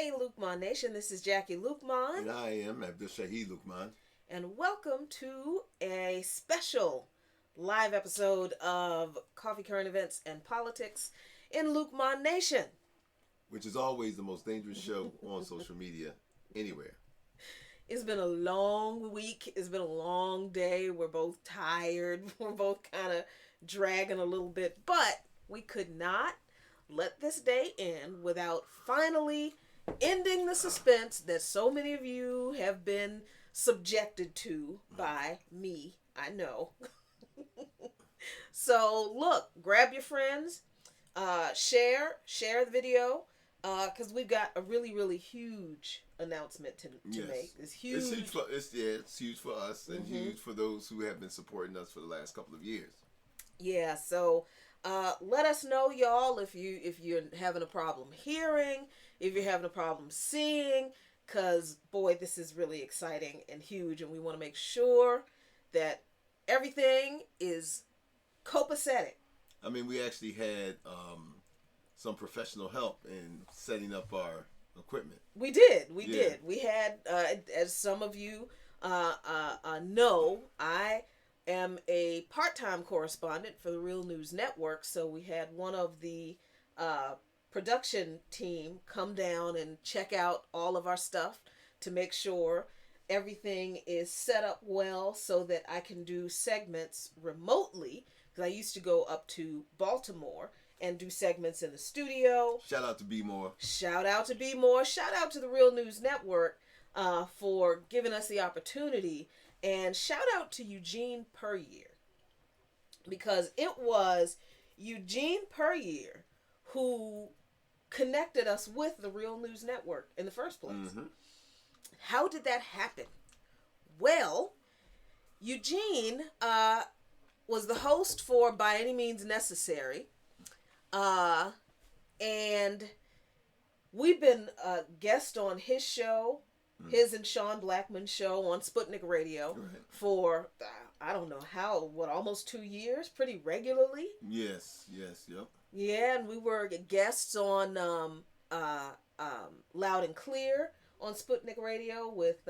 Hey, Luqman Nation, this is Jackie Luqman. And I am Abdul Luqman. And welcome to a special live episode of Coffee, Current Events, and Politics in Luqman Nation. Which is always the most dangerous show on social media anywhere. It's been a long week. It's been a long day. We're both tired. We're both kind of dragging a little bit. But we could not let this day end without finally ending the suspense that so many of you have been subjected to by me. I know. So look, grab your friends, share the video, because we've got a really huge announcement to make. It's huge. It's huge for us and huge for those who have been supporting us for the last couple of years. Yeah, so let us know, y'all, if you're having a problem hearing, if you're having a problem seeing, because boy, this is really exciting and huge, and we want to make sure that everything is copacetic. I mean, we actually had some professional help in setting up our equipment. We did. We had, as some of you know, I am a part-time correspondent for the Real News Network, so we had one of the production team come down and check out all of our stuff to make sure everything is set up well so that I can do segments remotely, because I used to go up to Baltimore and do segments in the studio. Shout out to B More. Shout out to B More. Shout out to the Real News Network for giving us the opportunity. And shout out to Eugene Perrier, because it was Eugene Perrier who connected us with the Real News Network in the first place. Mm-hmm. How did that happen? Well, Eugene was the host for By Any Means Necessary, and we've been a guest on his show, his and Sean Blackman's show on Sputnik Radio for, I don't know almost 2 years, pretty regularly. Yes, yep. Yeah, and we were guests on Loud and Clear on Sputnik Radio with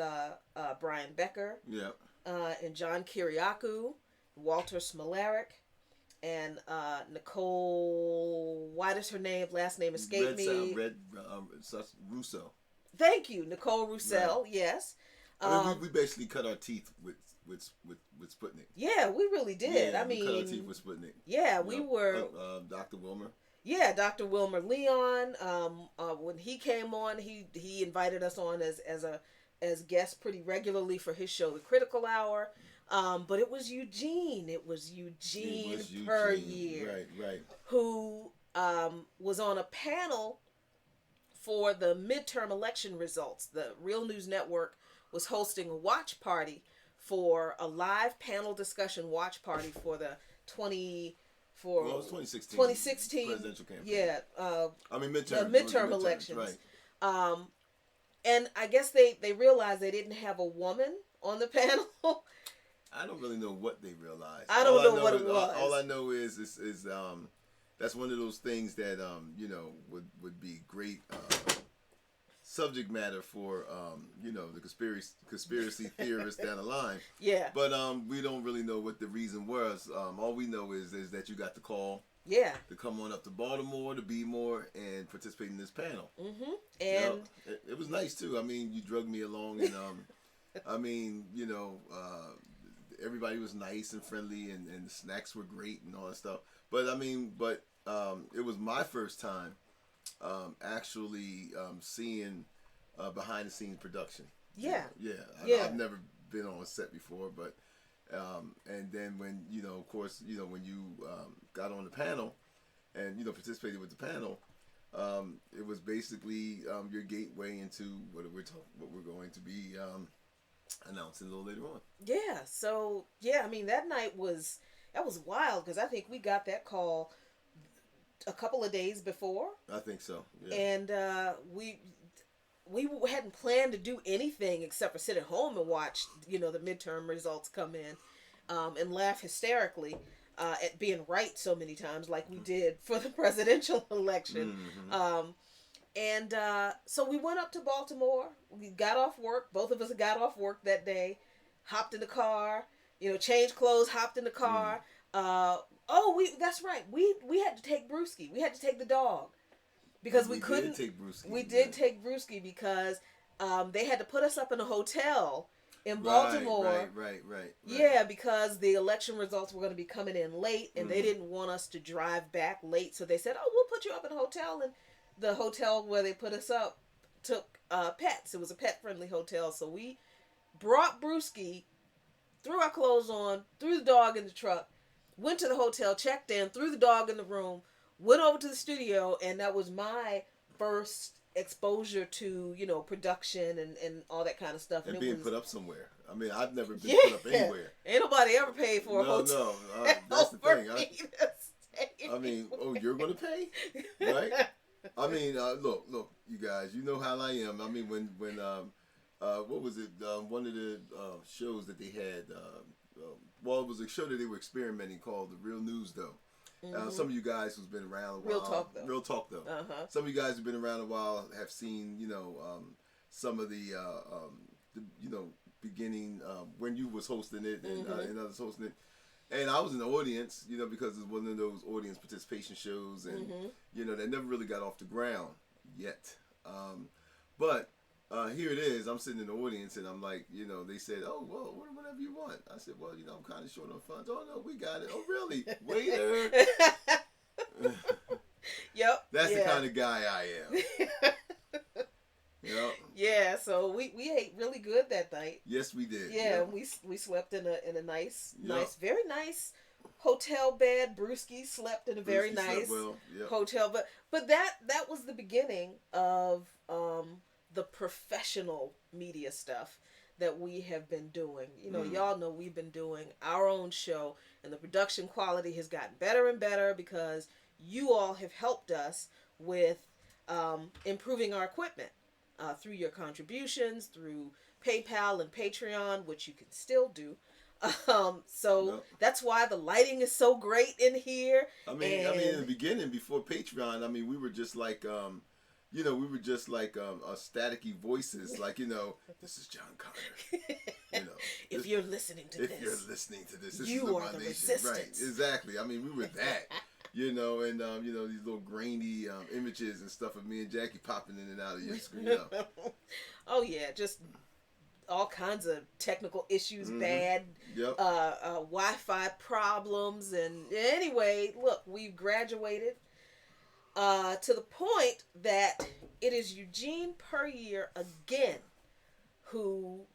Brian Becker. Yep. And John Kiriakou, Walter Smolarek, and Nicole, what is her name? Last name escaped me. Russo. Thank you, Nicole Roussel. Right. Yes. I mean, we basically cut our teeth with Sputnik. Yeah, we really did. Yeah, we cut our teeth with Sputnik. Yeah, we were. Dr. Wilmer. Yeah, Dr. Wilmer Leon. When he came on, he invited us on as guests pretty regularly for his show, The Critical Hour. But it was Eugene. It was Eugene Perrier. Right. Who was on a panel for the midterm election results. The Real News Network was hosting a watch party for a live panel discussion watch party for the 2016 presidential campaign. Yeah. Midterm elections. Right. And I guess they realized they didn't have a woman on the panel. I don't really know what they realized. I don't know what it was. All I know is that's one of those things that would be great subject matter for the conspiracy theorists down the line. Yeah. But we don't really know what the reason was. All we know is that you got the call. Yeah. To come on up to Baltimore to be more and participate in this panel. Mm-hmm. And it was nice too. I mean, you drugged me along, and I mean, everybody was nice and friendly, and the snacks were great and all that stuff. But it was my first time actually seeing behind the scenes production. Yeah. I've never been on a set before, but and then when of course when you got on the panel and participated with the panel, it was basically your gateway into what we're going to be announcing a little later on. Yeah. So I mean, that night was wild, because I think we got that call a couple of days before. I think so. Yeah. And we hadn't planned to do anything except for sit at home and watch the midterm results come in, and laugh hysterically at being right so many times, like we did for the presidential election. Mm-hmm. And so we went up to Baltimore. We got off work. Both of us got off work that day. Hopped in the car. Changed clothes. Hopped in the Mm. car. Uh, that's right. We had to take Brewski. We had to take the dog because we We did couldn't. take Brewski. We did Right. take Brewski because they had to put us up in a hotel in Right. Right. Baltimore. Right. Right. Right. Yeah, because the election results were going to be coming in late, and they Mm-hmm. didn't want us to drive back late. So they said, "Oh, we'll put you up in a hotel." And the hotel where they put us up took pets. It was a pet-friendly hotel, so we brought Brewski, threw our clothes on, threw the dog in the truck, went to the hotel, checked in, threw the dog in the room, went over to the studio, and that was my first exposure to production and all that kind of stuff. And And it being was put up somewhere. I mean, I've never been put up yeah, anywhere. ain't nobody ever paid for a No, hotel no. That's the for thing. me to stay I mean, oh, you're gonna pay, anywhere. right? I mean, look, you guys. You know how I am. I mean, when what was it? One of the shows that they had. Well, it was a show that they were experimenting called The Real News, though. Some of you guys who's been around a while. Real talk though. Real talk though. Uh-huh. Some of you guys who've been around a while have seen, some of the beginning when you was hosting it and others hosting it. And I was in the audience, because it was one of those audience participation shows, and that never really got off the ground yet. But here it is. I'm sitting in the audience, and I'm like, they said, "Oh, well, whatever you want." I said, "Well, I'm kind of short on funds." "Oh no, we got it." "Oh really?" "Waiter." Yep. That's the yeah. kind of guy I am. Yep. Yeah, so we ate really good that night. Yes, we did. Yeah, Yep. we slept in a nice Yep. very nice hotel bed. Brewski slept in a very Brewski slept nice well. Yep. hotel, but that was the beginning of the professional media stuff that we have been doing. Y'all know we've been doing our own show, and the production quality has gotten better and better because you all have helped us with improving our equipment through your contributions, through PayPal and Patreon, which you can still do. So Yep. that's why the lighting is so great in here. I mean, in the beginning, before Patreon, I mean, we were just like, staticky voices, like, this is John Connor. If you're listening to if this, you're listening to this you is are Luqman the Nation. resistance. Right? Exactly. I mean, we were that. And these little grainy images and stuff of me and Jackie popping in and out of your screen. Oh yeah, just all kinds of technical issues, bad Yep. Wi-Fi problems, and anyway, look, we've graduated to the point that it is Eugene per year again who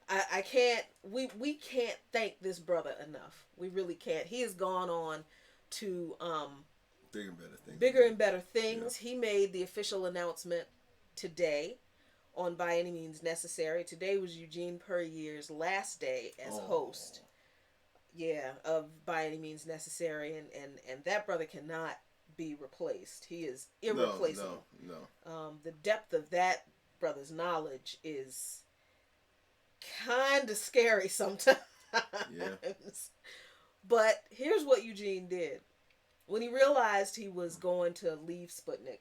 I can't we can't thank this brother enough. We really can't. He has gone on to Bigger and better things. bigger and better things. Yeah. He made the official announcement today on By Any Means Necessary. Today was Eugene Puryear's last day as host. Yeah, of By Any Means Necessary, and that brother cannot be replaced. He is irreplaceable. No. The depth of that brother's knowledge is kind of scary sometimes. Yeah. But here's what Eugene did. When he realized he was going to leave Sputnik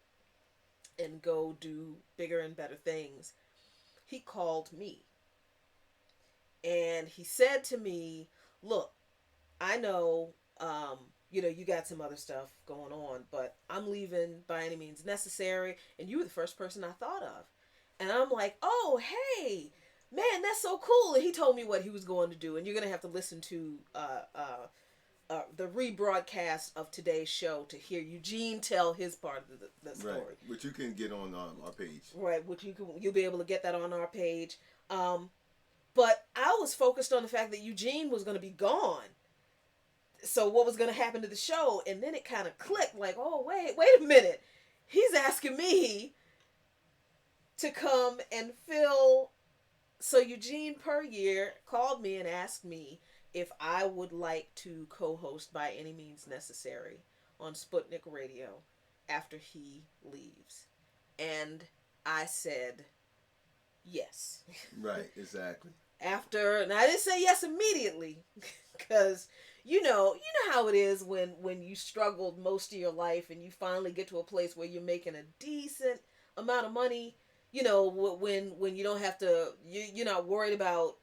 and go do bigger and better things, he called me. And he said to me, "Look, I know, you got some other stuff going on, but I'm leaving By Any Means Necessary, and you were the first person I thought of." And I'm like, "Oh, hey, man, that's so cool." And he told me what he was going to do, and you're going to have to listen to the rebroadcast of today's show to hear Eugene tell his part of the story. Right, which you can get on our page. Right, which you'll be able to get that on our page. But I was focused on the fact that Eugene was going to be gone. So what was going to happen to the show? And then it kind of clicked, like, oh, wait a minute. He's asking me to come and fill. So Eugene Puryear called me and asked me if I would like to co-host By Any Means Necessary on Sputnik Radio after he leaves. And I said yes. Right, exactly. And I didn't say yes immediately, because you know how it is when you struggled most of your life and you finally get to a place where you're making a decent amount of money. When you don't have to, you're not worried about,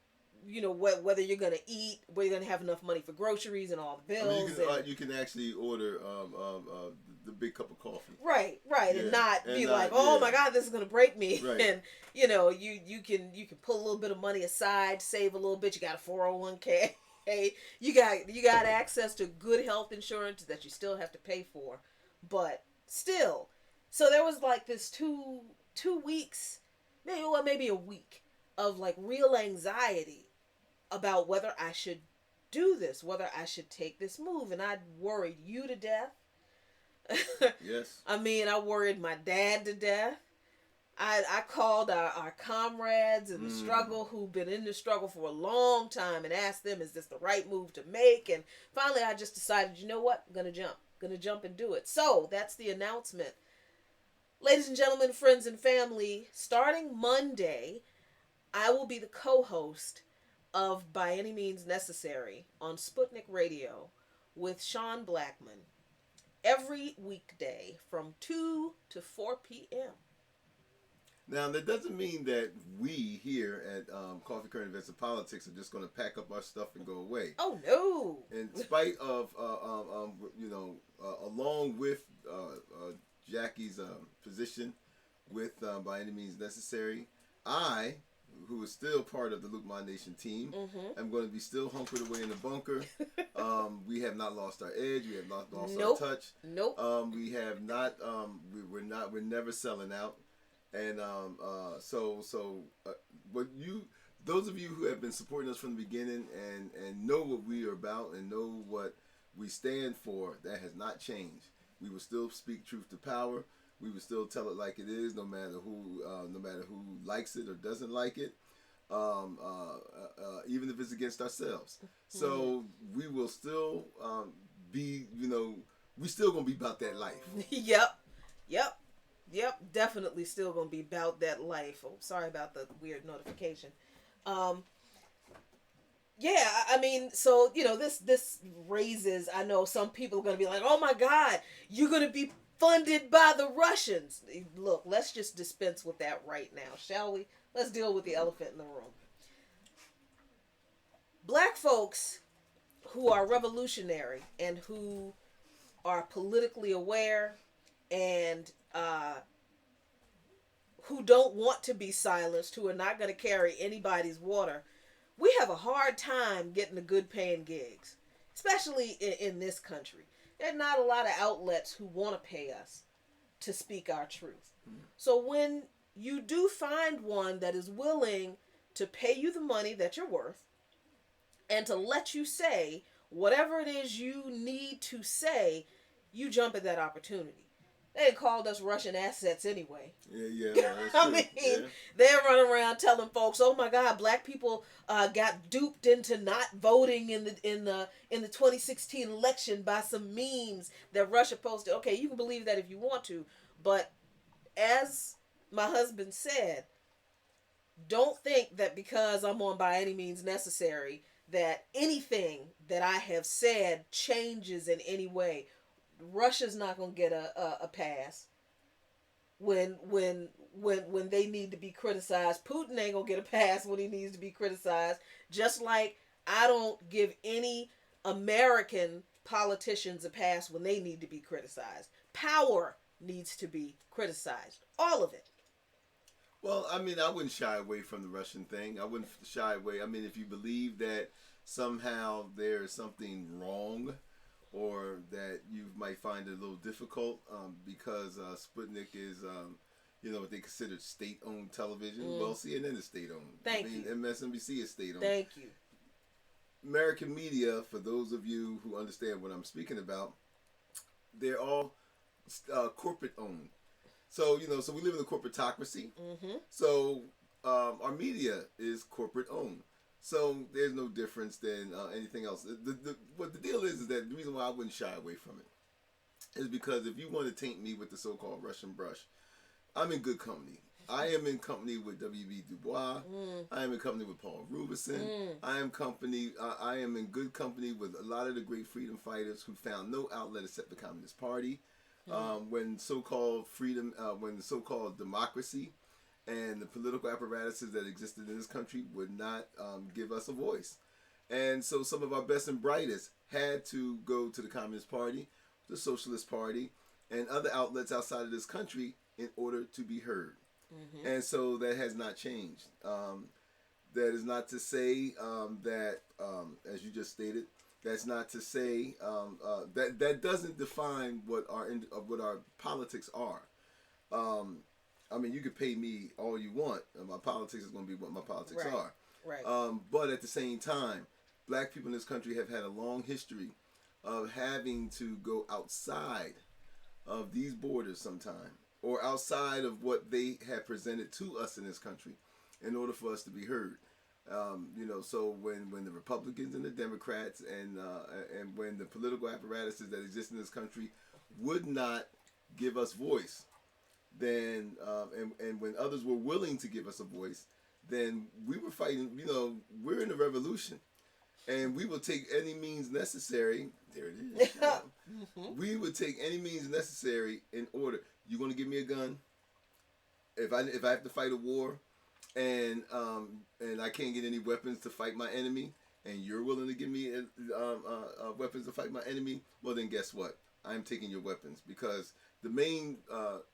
whether you're gonna eat, whether you're gonna have enough money for groceries and all the I mean, bills, and you can actually order the big cup of coffee. right, and Yeah, not and be not like, oh yeah, my God, this is gonna break me. right. And you can put a little bit of money aside, save a little bit. You got a 401k. You got access to good health insurance that you still have to pay for, but still. So there was like this 2 weeks, maybe a week of like real anxiety about whether I should do this, whether I should take this move, and I worried you to death. Yes. I mean, I worried my dad to death. I called our comrades in the Mm. struggle who've been in the struggle for a long time and asked them, is this the right move to make? And finally, I just decided, you know what? I'm going to jump. I'm going to jump and do it. So that's the announcement. Ladies and gentlemen, friends and family, starting Monday, I will be the co host of By Any Means Necessary on Sputnik Radio with Sean Blackman every weekday from 2 to 4 p.m. Now that doesn't mean that we here at Coffee Current Events and Politics are just going to pack up our stuff and go away. Oh, no. In spite of, along with Jackie's position with By Any Means Necessary, I, who is still part of the Luqman Nation team, am going to be still hunkered away in the bunker. We have not lost our edge. We have not lost Nope. our touch. Nope. We have not. We're never selling out. And what those of you who have been supporting us from the beginning and know what we are about and know what we stand for, that has not changed. We will still speak truth to power. We will still tell it like it is, no matter who likes it or doesn't like it, even if it's against ourselves. So we will still be, we still gonna be about that life. Yep, definitely still gonna be about that life. Oh, sorry about the weird notification. Yeah, I mean, so this raises. I know some people are gonna be like, "Oh my God, you're gonna be funded by the Russians." Look, let's just dispense with that right now, shall we? Let's deal with the elephant in the room. Black folks who are revolutionary and who are politically aware and who don't want to be silenced, who are not going to carry anybody's water, we have a hard time getting the good paying gigs, especially in this country. There are not a lot of outlets who want to pay us to speak our truth. So when you do find one that is willing to pay you the money that you're worth and to let you say whatever it is you need to say, you jump at that opportunity. They called us Russian assets anyway. Yeah, that's I true. mean, they're running around telling folks, "Oh my God, black people got duped into not voting in the 2016 election by some memes that Russia posted." Okay, you can believe that if you want to, but as my husband said, don't think that because I'm on By Any Means Necessary that anything that I have said changes in any way. Russia's not gonna get a pass when they need to be criticized. Putin ain't gonna get a pass when he needs to be criticized. Just like I don't give any American politicians a pass when they need to be criticized. Power needs to be criticized. All of it. Well, I mean, I wouldn't shy away from the Russian thing. I wouldn't shy away. I mean, if you believe that somehow there's something wrong or that you might find it a little difficult because Sputnik is, what they consider state-owned television. Well, CNN is state-owned. Thank I mean, you. MSNBC is state-owned. Thank you. American media, for those of you who understand what I'm speaking about, they're all corporate-owned. So, so we live in a corporatocracy. So our media is corporate-owned. So there's no difference than anything else. What the deal is that the reason why I wouldn't shy away from it is because if you want to taint me with the so-called Russian brush, I'm in good company. I am in company with W.B. Du Bois. I am in company with Paul Robeson. I am in good company with a lot of the great freedom fighters who found no outlet except the Communist Party. When so-called freedom, when the so-called democracy and the political apparatuses that existed in this country would not give us a voice. And so some of our best and brightest had to go to the Communist Party, the Socialist Party, and other outlets outside of this country in order to be heard. And so that has not changed. That is not to say that, as you just stated, that's not to say that doesn't define what our politics are. I mean, you could pay me all you want, and my politics is going to be what my politics are. Right. But at the same time, black people in this country have had a long history of having to go outside of these borders sometime, or outside of what they have presented to us in this country, in order for us to be heard. So when the Republicans and the Democrats and when the political apparatuses that exist in this country would not give us voice, then and when others were willing to give us a voice, then we were fighting. We're in a revolution, and we will take any means necessary. There it is. We would take any means necessary in order. You going to give me a gun? If I have to fight a war, and I can't get any weapons to fight my enemy, and you're willing to give me weapons to fight my enemy, well then guess what? I'm taking your weapons, because the main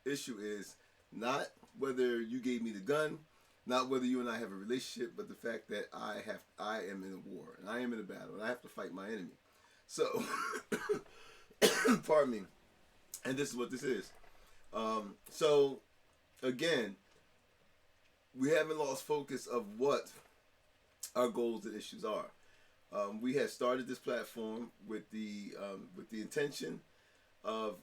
issue is not whether you gave me the gun, not whether you and I have a relationship, but the fact that I am in a war, and I am in a battle, and I have to fight my enemy. So, pardon me, and this is what this is. So, again, we haven't lost focus of what our goals and issues are. We have started this platform with the intention of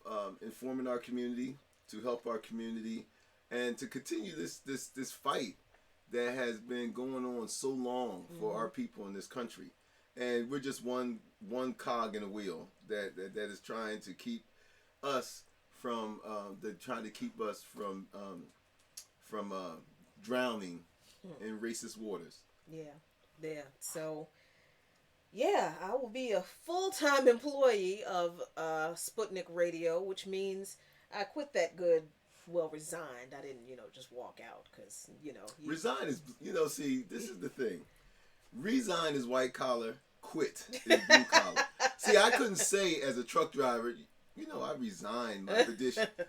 informing our community, to help our community, and to continue this fight that has been going on so long for our people in this country. And we're just one cog in a wheel that is trying to keep us from drowning in racist waters. Yeah. So, yeah, I will be a full-time employee of Sputnik Radio, which means I quit that good. Well, resigned. I didn't, just walk out because, Resign is, see, this is the thing. Resign is white collar. Quit is blue collar. See, I couldn't say as a truck driver, I resigned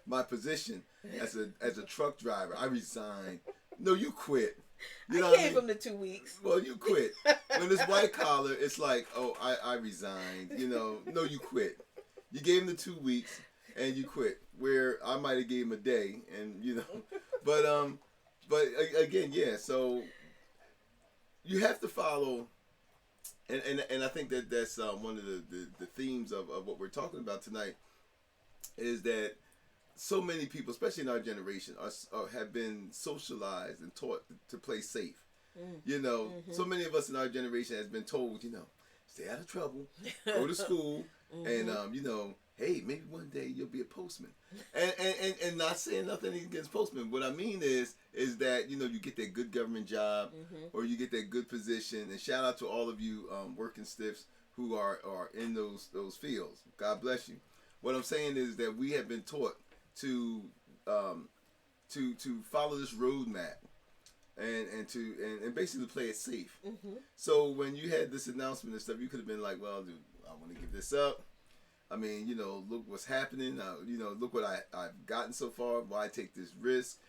my position as a truck driver. I resigned. No, you quit. I gave him the 2 weeks. Well, you quit. When it's white collar, it's like, oh, I resigned. No, you quit. You gave him the 2 weeks and you quit. Where I might have gave him a day, and but again, yeah. So you have to follow, and I think that's one of the themes of what we're talking about tonight, is that so many people, especially in our generation, have been socialized and taught to play safe. So many of us in our generation has been told, stay out of trouble, go to school, and hey, maybe one day you'll be a postman. And not saying nothing against postmen. What I mean is that, you get that good government job, or you get that good position. And shout out to all of you working stiffs who are in those fields. God bless you. What I'm saying is that we have been taught to follow this roadmap and basically play it safe. So when you had this announcement and stuff, you could have been like, well, dude, I want to give this up. I mean, look what's happening. Look what I've gotten so far. Why take this risk?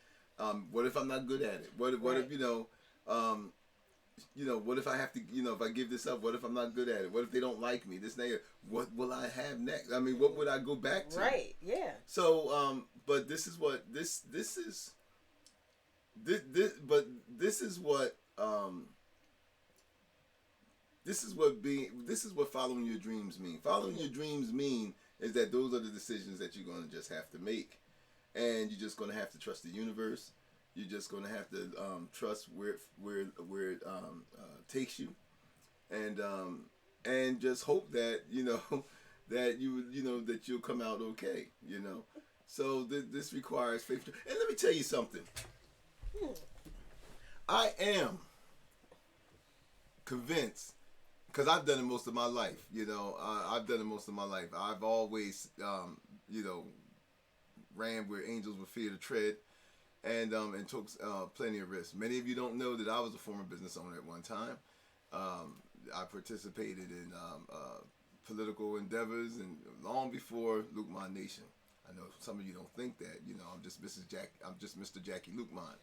What if I'm not good at it? What if what if I have to, if I give this up, what if I'm not good at it? What if they don't like me? This and that. What will I have next? I mean, what would I go back to? Right. Yeah. So, but this is what this is what following your dreams mean. Following your dreams mean is that those are the decisions that you're going to just have to make, and you're just going to have to trust the universe. You're just going to have to trust where it takes you, and just hope that that you'll come out okay. So this requires faith. And let me tell you something. Hmm. I am convinced because I've done it most of my life. I've done it most of my life. I've always, you know, ran where angels would fear to tread, and took plenty of risks. Many of you don't know that I was a former business owner at one time. I participated in political endeavors, and long before Luqman Nation. I know some of you don't think that. I'm just Mr. Jackie Luqman,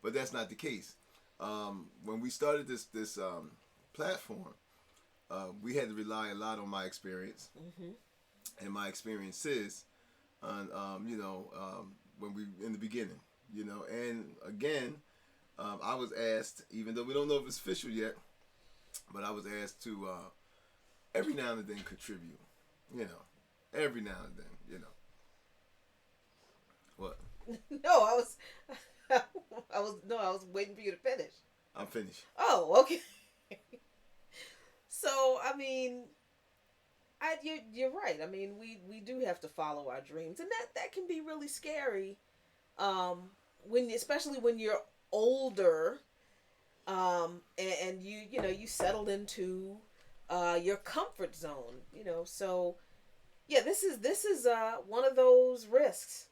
but that's not the case. When we started this platform, we had to rely a lot on my experience Mm-hmm. and my experiences on when we in the beginning. And again, I was asked, even though we don't know if it's official yet, but I was asked to every now and then contribute. You know, every now and then. What? No, I was, I was waiting for you to finish. I'm finished. Oh, okay. So, I mean, you're right. I mean, we do have to follow our dreams, and that can be really scary. When especially when you're older, and you settled into your comfort zone. So yeah, this is one of those risks.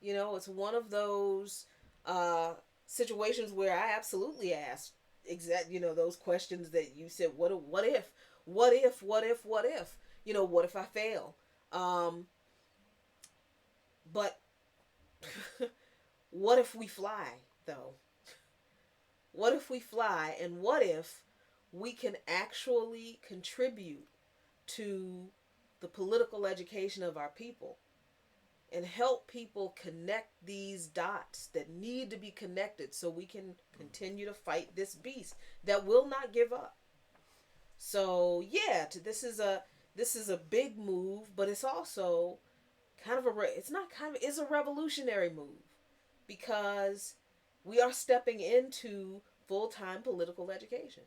It's one of those uh, situations where I absolutely asked those questions that you said. What if? What if? What if? What if? What if I fail? Um, but what if we fly though? What if we fly, and what if we can actually contribute to the political education of our people and help people connect these dots that need to be connected so we can continue to fight this beast that will not give up. So yeah, this is a big move, but it's also kind of it's not kind of it's a revolutionary move because we are stepping into full-time political education.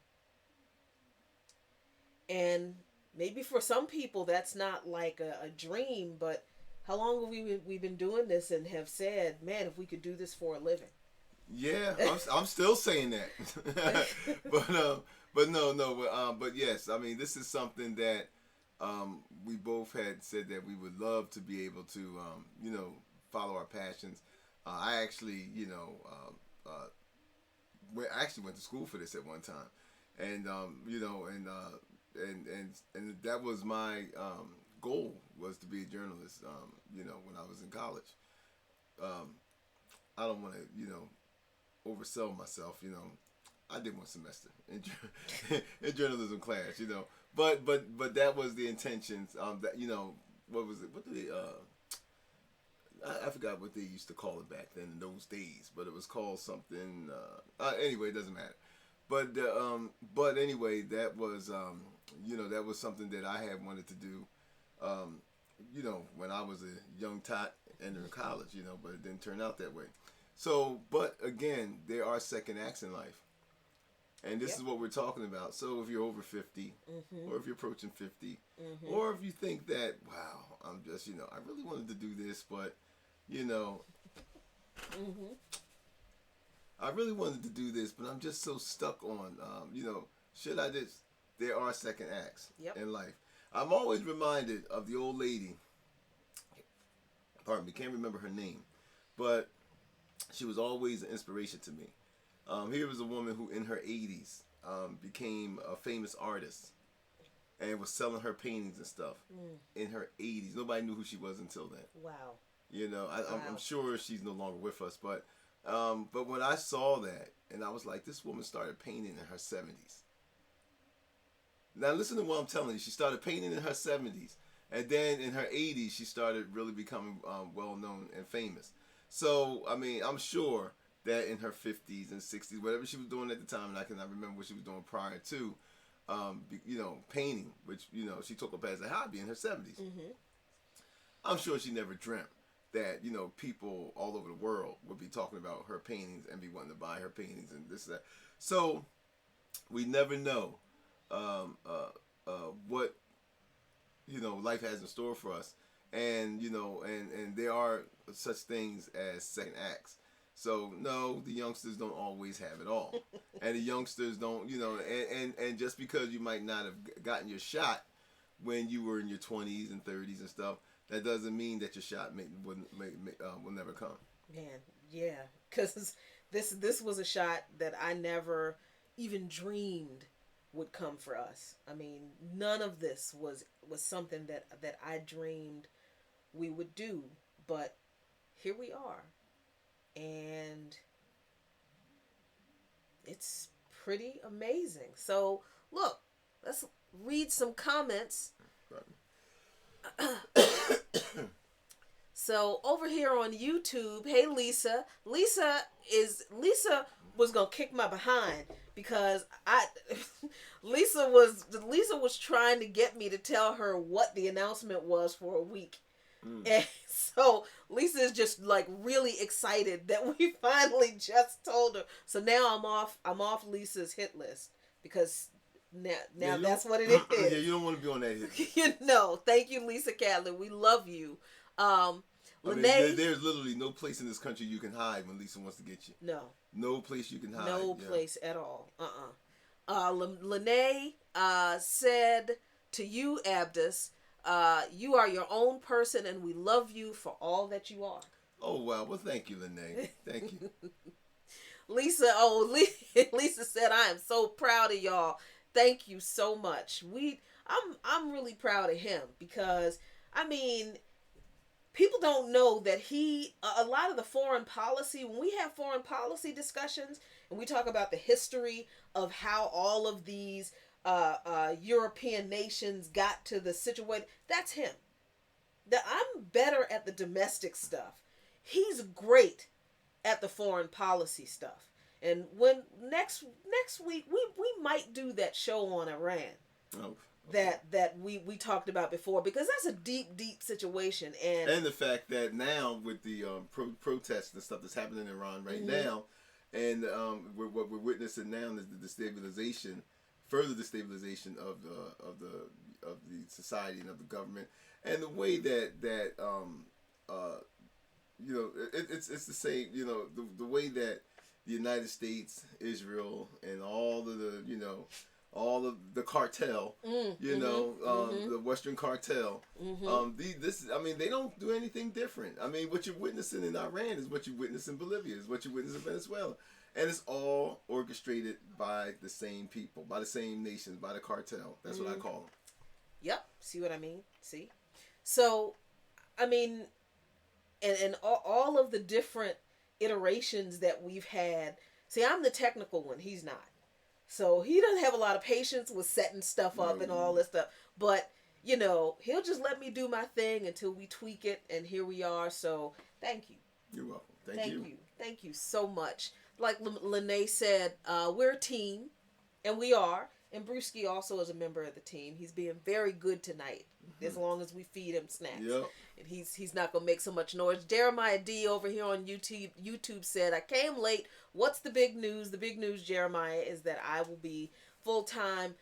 And maybe for some people that's not like a dream, but how long have we've been doing this and have said, man, if we could do this for a living? Yeah, I'm still saying that, but but yes, I mean this is something that we both had said that we would love to be able to follow our passions. I actually I actually went to school for this at one time, and and that was my goal, was to be a journalist. When I was in college, um, I don't want to oversell myself. I did one semester in, in journalism class. But that was the intentions. That what was it? What did they? I forgot what they used to call it back then in those days, but it was called something. Anyway, it doesn't matter. But anyway, that was something that I had wanted to do. Um, when I was a young tot entering college. But it didn't turn out that way. So, but again, there are second acts in life. And this Yep. is what we're talking about. So if you're over 50, Mm-hmm. or if you're approaching 50, Mm-hmm. or if you think that, wow, I'm just, I really wanted to do this, but, you know, Mm-hmm. I really wanted to do this, but I'm just so stuck on, should I just, there are second acts Yep. in life. I'm always reminded of the old lady, pardon me, can't remember her name, but she was always an inspiration to me. Here was a woman who, in her 80s, became a famous artist and was selling her paintings and stuff Mm. in her 80s. Nobody knew who she was until then. Wow. I'm Wow. sure she's no longer with us, but when I saw that, and I was like, this woman started painting in her 70s. Now listen to what I'm telling you. She started painting in her 70s, and then in her 80s, she started really becoming well known and famous. So I mean, I'm sure that in her 50s and 60s, whatever she was doing at the time, and I cannot remember what she was doing prior to, painting, which she took up as a hobby in her 70s. Mm-hmm. I'm sure she never dreamt that people all over the world would be talking about her paintings and be wanting to buy her paintings and this and that. So we never know what life has in store for us, and and there are such things as second acts. So no, the youngsters don't always have it all, and the youngsters don't, and just because you might not have gotten your shot when you were in your 20s and 30s and stuff, that doesn't mean that your shot will never come. Man, yeah, because this was a shot that I never even dreamed would come for us. I mean, none of this was something that I dreamed we would do, but here we are, and it's pretty amazing. So, look, let's read some comments. So over here on YouTube, hey Lisa. Lisa was gonna kick my behind because Lisa was trying to get me to tell her what the announcement was for a week. And so Lisa is just like really excited that we finally just told her. So now I'm off Lisa's hit list because now that's what it is. Yeah, you don't want to be on that hit list. Thank you, Lisa Catlin. We love you. There's literally no place in this country you can hide when Lisa wants to get you. No place you can hide. No place at all. Lene said to you, Abdus, you are your own person and we love you for all that you are. Oh, wow. Well, thank you, Lene. Thank you. Lisa said, I am so proud of y'all. Thank you so much. I'm really proud of him because, I mean, people don't know that a lot of the foreign policy, when we have foreign policy discussions and we talk about the history of how all of these European nations got to the situation, that's him. That I'm better at the domestic stuff. He's great at the foreign policy stuff. And when next week we might do that show on Iran. Oh. That we talked about before, because that's a deep situation, and the fact that now with the protests and stuff that's happening in Iran right now, and what we're witnessing now is the further destabilization of the society and of the government, and the way that it's the same, the way that the United States, Israel, and all of the cartel, the Western cartel. They don't do anything different. I mean, what you're witnessing in Iran is what you witness in Bolivia, is what you witness in Venezuela. And it's all orchestrated by the same people, by the same nations, by the cartel. That's what I call them. Yep. See what I mean? See? So, I mean, and all of the different iterations that we've had. See, I'm the technical one. He's not. So he doesn't have a lot of patience with setting stuff up and all this stuff. But, he'll just let me do my thing until we tweak it. And here we are. So thank you. You're welcome. Thank you. Thank you so much. Like Lene said, we're a team. And we are. And Brewski also is a member of the team. He's being very good tonight. As long as we feed him snacks. Yep. And he's not going to make so much noise. Jeremiah D over here on YouTube said, I came late. What's the big news? The big news, Jeremiah, is that I will be full-time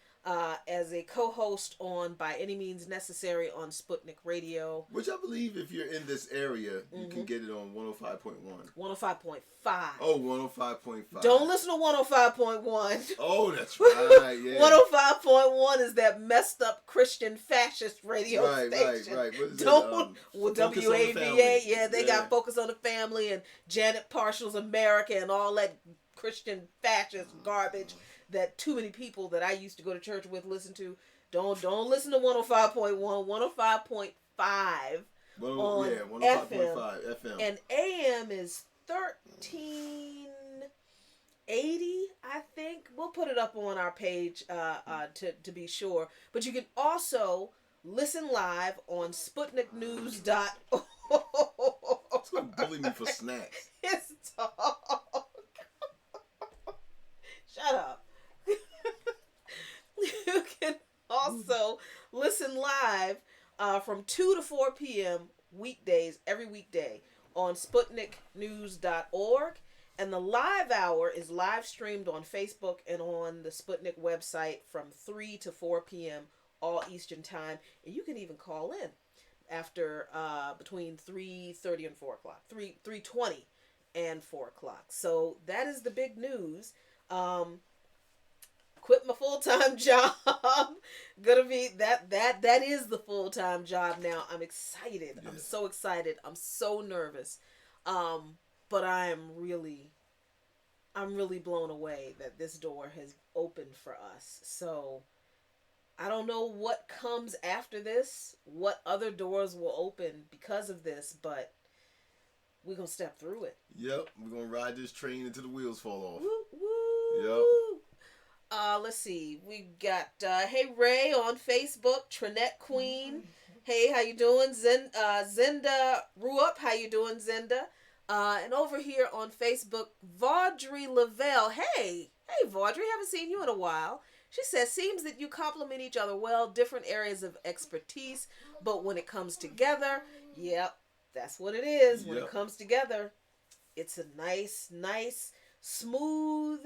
as a co-host on By Any Means Necessary on Sputnik Radio. Which I believe if you're in this area, you can get it on 105.1. 105.5. Oh, 105.5. Don't listen to 105.1. Oh, that's right, yeah. 105.1 is that messed up Christian fascist radio station. Right. What is Don't, well, WAVA, yeah, they got Focus on the Family and Janet Parshall's America and all that Christian fascist garbage that too many people that I used to go to church with listen to. Don't listen to 105.1, 105.5 on 105.5 FM. And AM is 1380, I think. We'll put it up on our page to be sure. But you can also listen live on SputnikNews.org. It's going to bully me for snacks. It's talk. Shut up. You can also listen live from 2 to 4 p.m. weekdays, every weekday, on SputnikNews.org. And the live hour is live streamed on Facebook and on the Sputnik website from 3 to 4 p.m. all Eastern time. And you can even call in after between 3:30 and 4 o'clock, 3:20 and 4 o'clock. So that is the big news. Um, Quit my full-time job. Gonna be that is the full-time job now. I'm excited. Yeah. I'm so excited. I'm so nervous. Um, but I'm really blown away that this door has opened for us. So I don't know what comes after this, what other doors will open because of this, but we're gonna step through it. Yep, we're gonna ride this train until the wheels fall off. Woo woo Yep. woo. Let's see. We got hey Ray on Facebook, Trinette Queen. Hey, how you doing? Zinda Ruup, how you doing, Zinda? And over here on Facebook, Vaudrey Lavelle. Hey, Vaudrey, haven't seen you in a while. She says, seems that you complement each other well, different areas of expertise, but when it comes together, yep, that's what it is. When it Yep. comes together, it's a nice, smooth.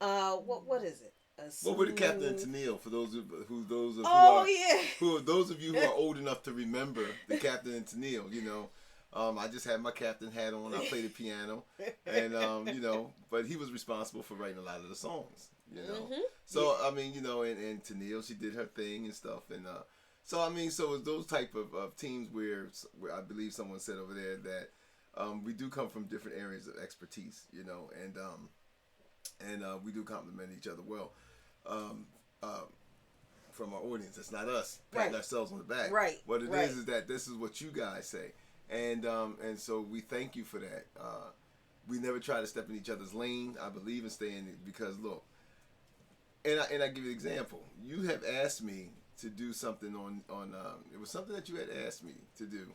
What is it? A What were the Captain and smooth. Tennille for those of Oh yeah. those of you who are old enough to remember the Captain and Tennille? I just had my captain hat on. I played the piano, and but he was responsible for writing a lot of the songs. Mhm. So Yeah. I mean, and Tennille, she did her thing and stuff, and so I mean, so it's those type of teams where I believe someone said over there that we do come from different areas of expertise, and we do complement each other well. Um, uh, from our audience, it's not us patting Right. ourselves on the back. Right. What it Right. is that this is what you guys say, and so we thank you for that. We never try to step in each other's lane. I believe in staying because look, and I give you an example. You have asked me to do something on it was something that you had asked me to do,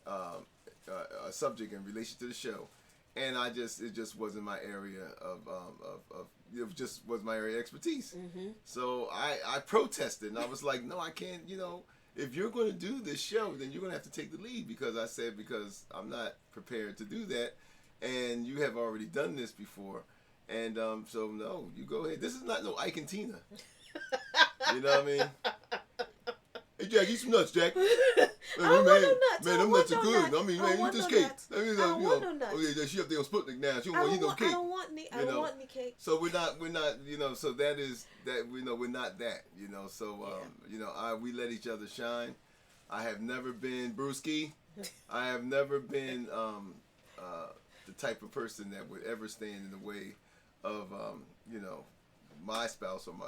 um, a subject in relation to the show, and it just wasn't my area of it just was my area of expertise. Mhm. So I protested and I was like, no, I can't. If you're going to do this show, then you're going to have to take the lead because I'm not prepared to do that, and you have already done this before, and so no, you go ahead. This is not no Ike and Tina. You know what I mean? Hey Jack, eat some nuts, Jack. I don't want no nuts. Man, I them don't nuts want are no good. nuts. I mean, I man, don't eat want this no cake. nuts. I don't want no nuts. Oh yeah, she up there on Sputnik now. She don't I want to eat don't no want. cake. I don't want any. I don't want any cake. So we're not. So that is that. We're not that. So we let each other shine. I have never been Brewski. I have never been the type of person that would ever stand in the way of my spouse or my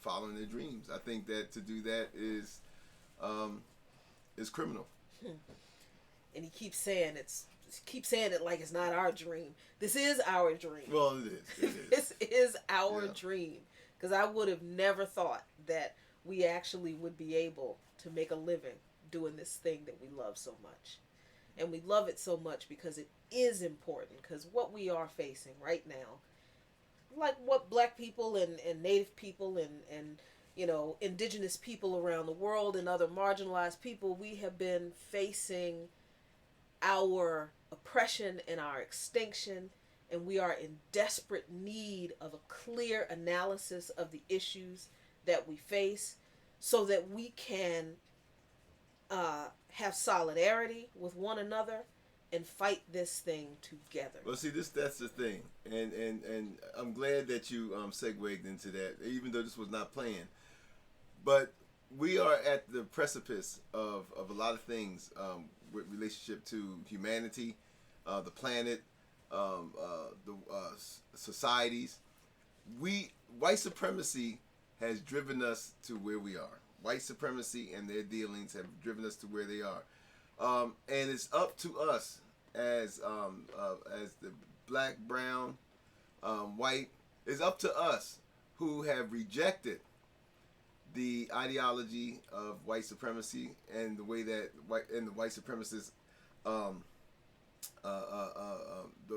following their dreams. I think that to do that is criminal. And he keeps saying it like it's not our dream. This is our dream. Well, it is. It is. This is our Yeah. dream. Because I would have never thought that we actually would be able to make a living doing this thing that we love so much. And we love it so much because it is important. Because what we are facing right now, like what black people and native people and indigenous people around the world and other marginalized people, we have been facing our oppression and our extinction, and we are in desperate need of a clear analysis of the issues that we face so that we can have solidarity with one another and fight this thing together. Well, see, that's the thing, and I'm glad that you segued into that, even though this was not planned. But we are at the precipice of a lot of things with relationship to humanity, the planet, the societies. White supremacy has driven us to where we are. White supremacy and their dealings have driven us to where they are, and it's up to us as the black, brown, white. It's up to us who have rejected the ideology of white supremacy and the way that the white supremacists,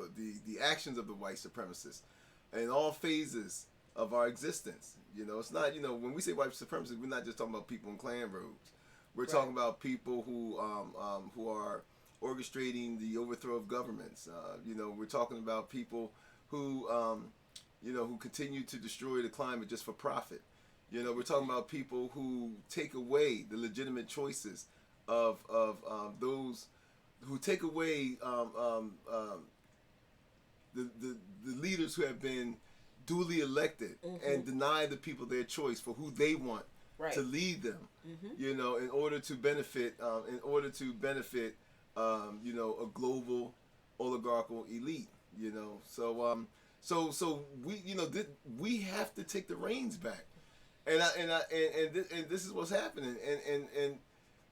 the actions of the white supremacists, in all phases of our existence. It's not when we say white supremacy, we're not just talking about people in Klan robes. We're Right. talking about people who are orchestrating the overthrow of governments. We're talking about people who who continue to destroy the climate just for profit. We're talking about people who take away the legitimate choices of those who take away the leaders who have been duly elected and deny the people their choice for who they want to lead them. You know, in order to benefit, you know, a global oligarchical elite. You know, so we, you know, we have to take the reins back, and this is what's happening, and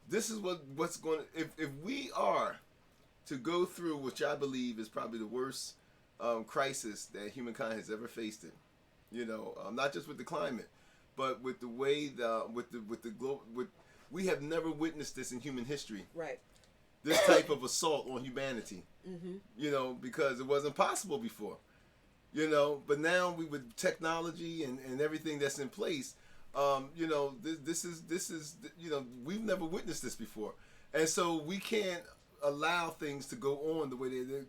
this is what's going to, if we are to go through, which I believe is probably the worst crisis that humankind has ever faced it. You know, not just with the climate, but with the way with the global, we have never witnessed this in human history. Right. This type of assault on humanity. You know, because it wasn't possible before. You know, but now with technology and everything that's in place, you know, this is you know, we've never witnessed this before, and so we can't allow things to go on the way they did,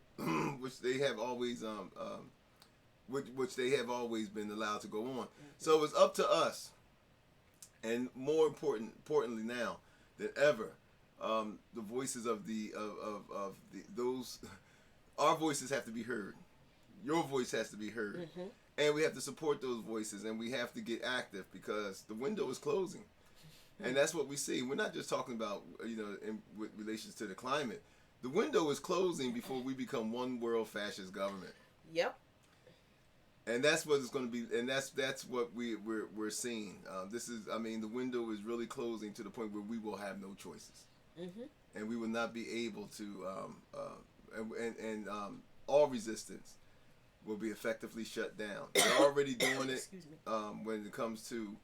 which they have always which they have always been allowed to go on. So it's up to us, and more importantly now than ever, the voices of those, our voices have to be heard. Your voice has to be heard, and we have to support those voices, and we have to get active because the window is closing. And that's what we see. We're not just talking about, you know, with relations to the climate. The window is closing before we become one world fascist government. Yep. And that's what it's going to be. And that's what we're seeing. This is, I mean, the window is really closing to the point where we will have no choices, and we will not be able to. All resistance will be effectively shut down. They're already doing it. When it comes to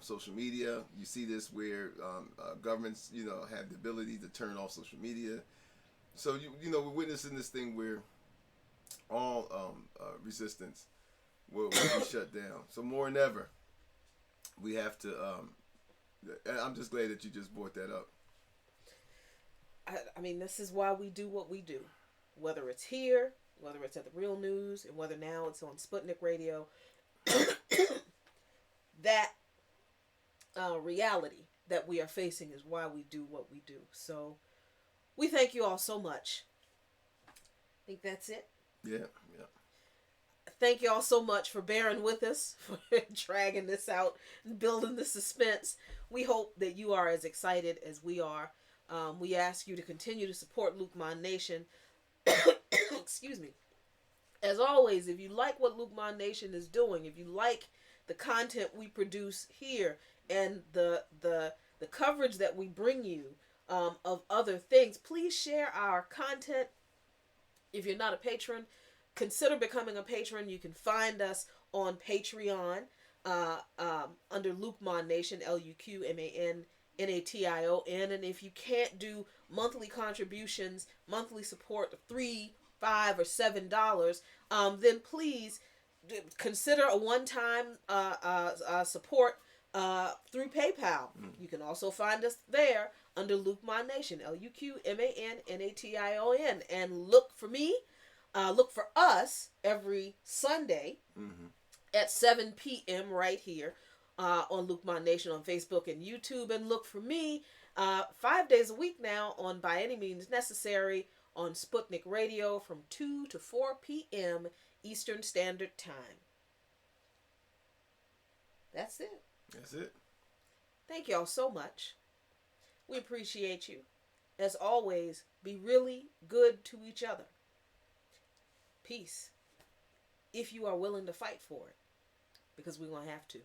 social media, you see this where governments, you know, have the ability to turn off social media. So you know, we're witnessing this thing where all resistance will be shut down. So more than ever, we have to. And I'm just glad that you just brought that up. I mean, this is why we do what we do, whether it's here, whether it's at the Real News, and whether now it's on Sputnik Radio. That reality that we are facing is why we do what we do. So we thank you all so much. I think that's it. Yeah. Thank you all so much for bearing with us, for dragging this out and building the suspense. We hope that you are as excited as we are. We ask you to continue to support Luqman Nation. Excuse me. As always, if you like what Luqman Nation is doing, if you like the content we produce here and the coverage that we bring you of other things, please share our content. If you're not a patron, consider becoming a patron. You can find us on Patreon under Luqman Nation, LuqManNation. And if you can't do monthly contributions, monthly support of $3, $5, or $7, then please consider a one-time support through PayPal. You can also find us there under Luqman Nation, LuqManNation, and look for me. Look for us every Sunday at 7 p.m. right here on Luqman Nation on Facebook and YouTube. And look for me 5 days a week now on By Any Means Necessary on Sputnik Radio from 2 to 4 p.m. Eastern Standard Time. That's it. That's it. Thank y'all so much. We appreciate you. As always, be really good to each other. Peace. If you are willing to fight for it. Because we're going to have to.